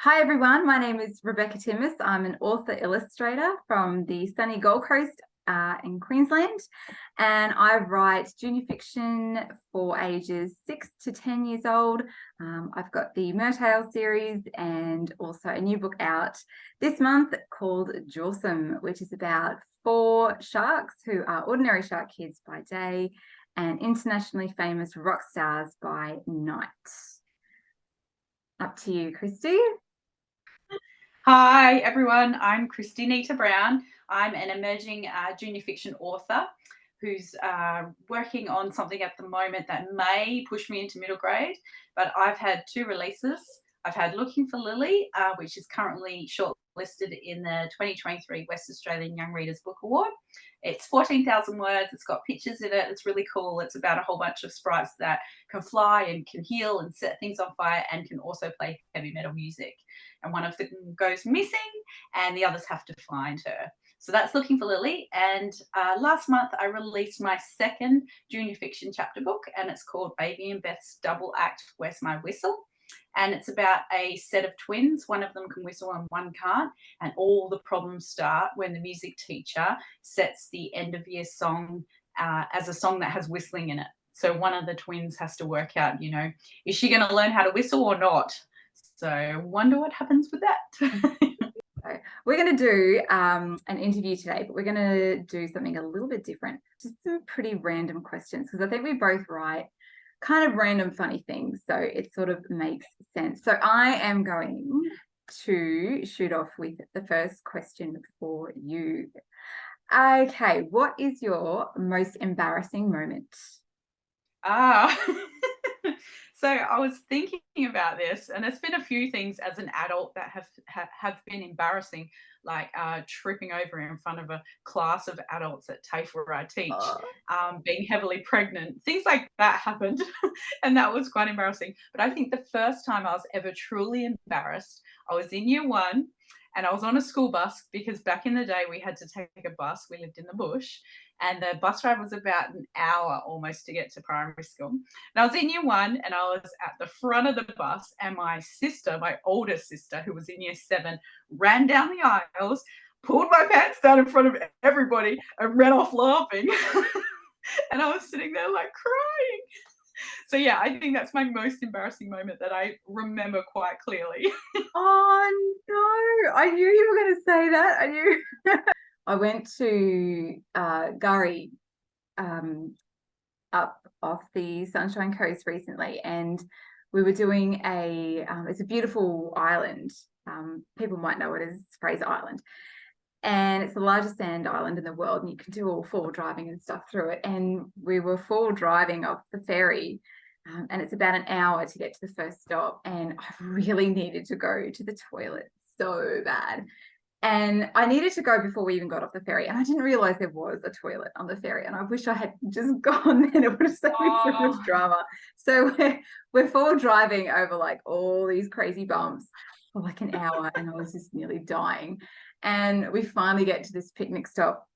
Hi everyone, my name is Rebecca Timmis. I'm an author illustrator from the sunny Gold Coast in Queensland, and I write junior fiction for ages 6 to 10 years old. I've got the Mertale series and also a new book out this month called Jawsome, which is about 4 sharks who are ordinary shark kids by day and internationally famous rock stars by night. Up to you, Kristy. Hi everyone, I'm Kristy Nita Brown. I'm an emerging junior fiction author who's working on something at the moment that may push me into middle grade, but I've had 2 releases. I've had Looking for Lily, which is currently shortlisted in the 2023 West Australian Young Readers Book Award. It's 14,000 words, it's got pictures in it, it's really cool. It's about a whole bunch of sprites that can fly and can heal and set things on fire and can also play heavy metal music. And one of them goes missing and the others have to find her. So that's Looking for Lily. And last month I released my 2nd junior fiction chapter book, and it's called Baby and Beth's Double Act, Where's My Whistle? And it's about a set of twins. One of them can whistle and one can't. And all the problems start when the music teacher sets the end of year song as a song that has whistling in it. So one of the twins has to work out, is she going to learn how to whistle or not? So wonder what happens with that. So we're going to do an interview today, but we're going to do something a little bit different. Just some pretty random questions, because I think we both write kind of random funny things, so it sort of makes sense. So I am going to shoot off with the first question for you. Okay, what is your most embarrassing moment? So I was thinking about this, and there's been a few things as an adult that have been embarrassing, like tripping over in front of a class of adults at TAFE where I teach, being heavily pregnant, things like that happened, and that was quite embarrassing. But I think the first time I was ever truly embarrassed, I was in year 1. And I was on a school bus, because back in the day we had to take a bus. We lived in the bush, and the bus ride was about an hour almost to get to primary school. And I was in year 1, and I was at the front of the bus, and my sister, my older sister, who was in year 7, ran down the aisles, pulled my pants down in front of everybody, and ran off laughing. And I was sitting there like crying. So yeah, I think that's my most embarrassing moment that I remember quite clearly. Oh no, I knew you were going to say that. I knew. I went to Gurry up off the Sunshine Coast recently, and we were doing it's a beautiful island. People might know it as Fraser Island, and it's the largest sand island in the world, and you can do all 4 driving and stuff through it. And we were 4 driving off the ferry, and it's about an hour to get to the first stop, and I really needed to go to the toilet so bad. And I needed to go before we even got off the ferry, and I didn't realize there was a toilet on the ferry, and I wish I had just gone then. It would have saved me so much drama. So we're 4 driving over like all these crazy bumps for like an hour, and I was just nearly dying. And we finally get to this picnic stop,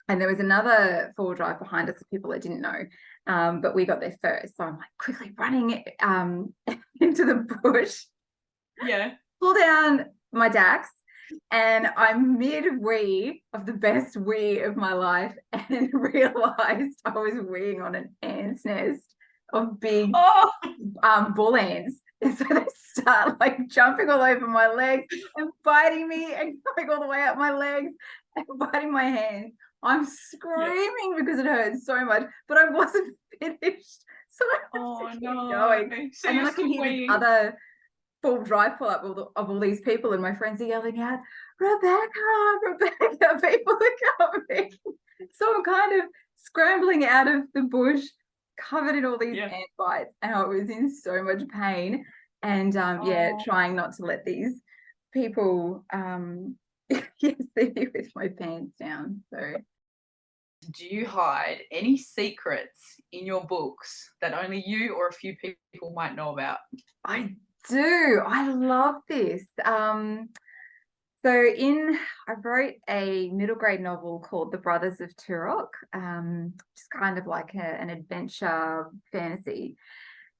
and there was another 4 drive behind us of people that didn't know, but we got there first. So I'm like quickly running into the bush. Yeah. Pull down my Dax, and I'm mid-wee of the best wee of my life, and realised I was weeing on an ant's nest of big bull ants. And so they start like jumping all over my legs and biting me and going all the way up my legs and biting my hands. I'm screaming because it hurts so much, but I wasn't finished. So I keep going. So and then I can hear this other full drive pull up of all these people, and my friends are yelling out, Rebecca, people are coming. So I'm kind of scrambling out of the bush, covered in all these ant bites, and I was in so much pain. And trying not to let these people see me with my pants down. So do you hide any secrets in your books that only you or a few people might know about? I do. I love this. So I wrote a middle grade novel called The Brothers of Turok, just kind of like an adventure fantasy.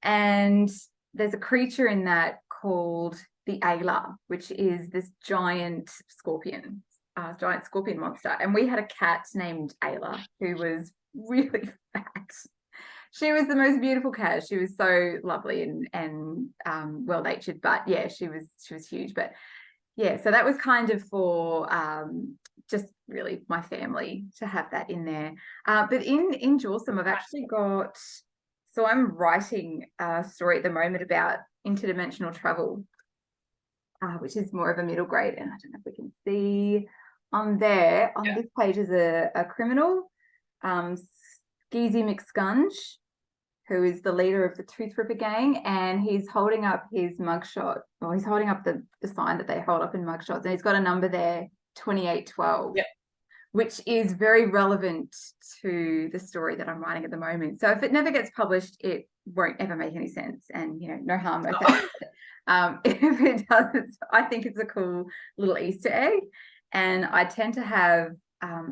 And there's a creature in that called the Ayla, which is this giant scorpion monster. And we had a cat named Ayla who was really fat. She was the most beautiful cat. She was so lovely and well-natured, but yeah, she was huge. But yeah, so that was kind of for just really my family to have that in there. But in Jawsome, I've actually got, so I'm writing a story at the moment about interdimensional travel, which is more of a middle grade. And I don't know if we can see on there, on this page is a criminal, Skeezy McScunge, who is the leader of the Tooth Ripper gang, and he's holding up his mugshot. Well, he's holding up the sign that they hold up in mugshots, and he's got a number there, 2812, which is very relevant to the story that I'm writing at the moment. So if it never gets published, it won't ever make any sense, and no harm, no foul. If it does, I think it's a cool little Easter egg, and I tend to have.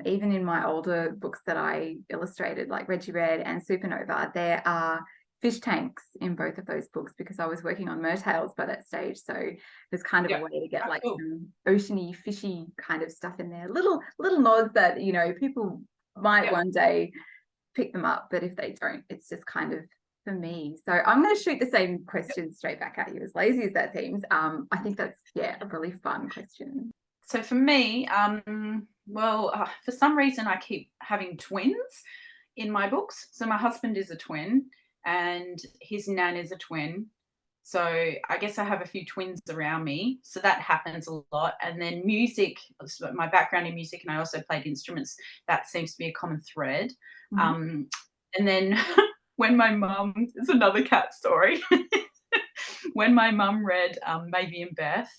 Even in my older books that I illustrated, like Reggie Red and Supernova, there are fish tanks in both of those books because I was working on mertails by that stage. So there's kind of a way to get like some oceany, fishy kind of stuff in there. Little nods that, people might one day pick them up, but if they don't, it's just kind of for me. So I'm going to shoot the same question straight back at you, as lazy as that seems. I think that's, a really fun question. So for me, for some reason I keep having twins in my books. So my husband is a twin and his nan is a twin. So I guess I have a few twins around me. So that happens a lot. And then music, my background in music, and I also played instruments. That seems to be a common thread. Mm-hmm. And then when my mum, it's another cat story. When my mum read Mavie and Beth,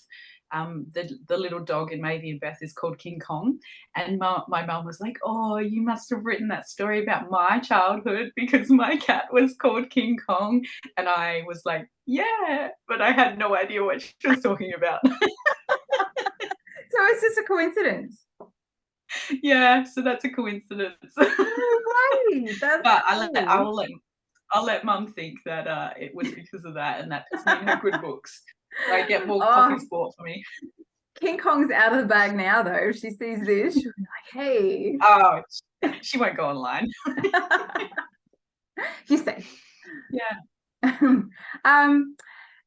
the little dog in Mavie and Beth is called King Kong, and my mum was like, "Oh, you must have written that story about my childhood because my cat was called King Kong," and I was like, "Yeah," but I had no idea what she was talking about. So it's just a coincidence. Yeah, so that's a coincidence. Right, that's but cool. I'll let mum think that it was because of that, and that puts me in her good books. I get more coffees bought for me. King Kong's out of the bag now, though. If she sees this, she'll be like, "Hey." Oh, she won't go online. You say. Yeah.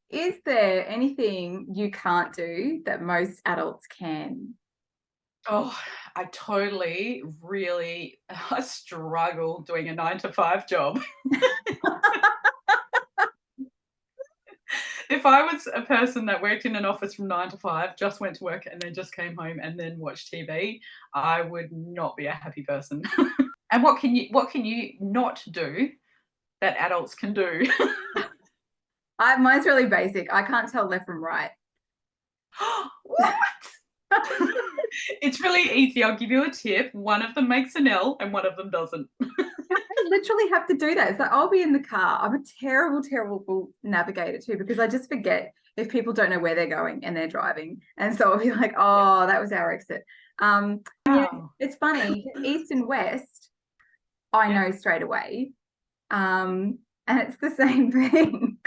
Is there anything you can't do that most adults can? Oh, I totally really struggle doing a 9-to-5 job. If I was a person that worked in an office from 9 to 5, just went to work and then just came home and then watched TV, I would not be a happy person. And what can you not do that adults can do? Mine's really basic. I can't tell left from right. What? It's really easy. I'll give you a tip. One of them makes an L and one of them doesn't. I literally have to do that. So I'll be in the car. I'm a terrible, terrible navigator too, because I just forget if people don't know where they're going and they're driving. And so I'll be like, "Oh, that was our exit." Yeah, it's funny. East and west, I know straight away. And it's the same thing.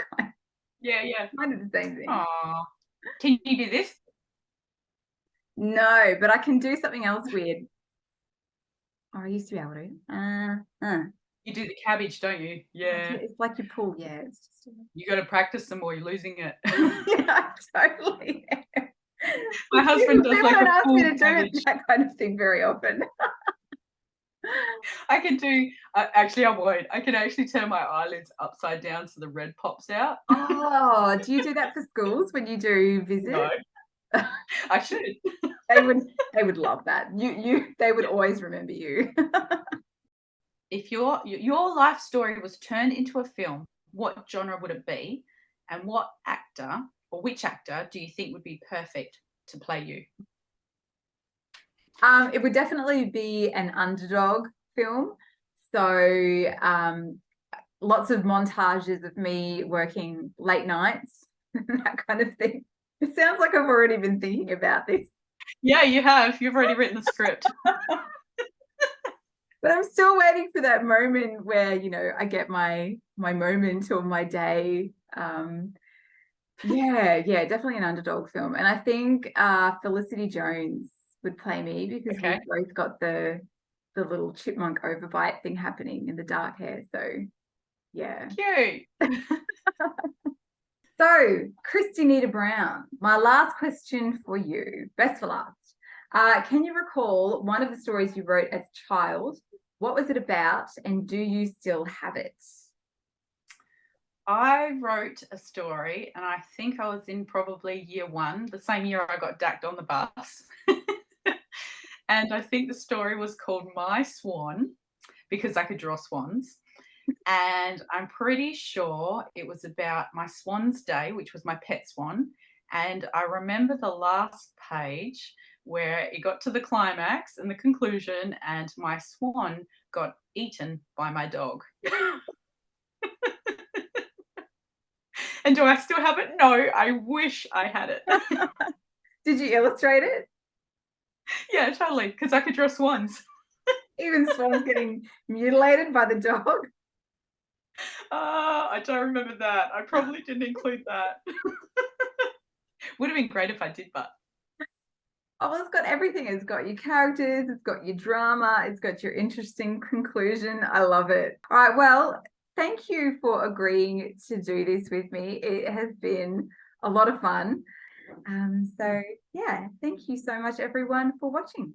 Yeah. Kind of the same thing. Aww. Can you do this? No, but I can do something else weird. Oh, I used to be able to. You do the cabbage, don't you? Yeah. It's like you pull, it's just you got to practice some more, you're losing it. Yeah, totally. My husband does like don't a ask full me to cabbage. do that kind of thing very often. I can do, actually I won't. I can actually turn my eyelids upside down so the red pops out. Oh, do you do that for schools when you do visits? No. I should. They would love that. They would always remember you. If your life story was turned into a film, what genre would it be? And what actor or which actor do you think would be perfect to play you? It would definitely be an underdog film. So lots of montages of me working late nights, that kind of thing. It sounds like I've already been thinking about this. Yeah, you have. You've already written the script. But I'm still waiting for that moment where, I get my moment or my day. Yeah, definitely an underdog film. And I think Felicity Jones would play me because Okay. we've both got the little chipmunk overbite thing happening in the dark hair. So yeah. Cute. So, Kristy Nita Brown, my last question for you, best for last. Can you recall one of the stories you wrote as a child? What was it about, and do you still have it? I wrote a story, and I think I was in probably year one, the same year I got dacked on the bus. And I think the story was called My Swan because I could draw swans. And I'm pretty sure it was about my swan's day, which was my pet swan. And I remember the last page where it got to the climax and the conclusion, and my swan got eaten by my dog. And do I still have it? No, I wish I had it. Did you illustrate it? Yeah, totally, because I could draw swans. Even swans getting mutilated by the dog? I don't remember that. I probably didn't include that. Would have been great if I did, but Oh, it's got everything. It's got your characters, it's got your drama, it's got your interesting conclusion. I love it. All right, well, thank you for agreeing to do this with me. It has been a lot of fun. So, yeah, thank you so much, everyone, for watching.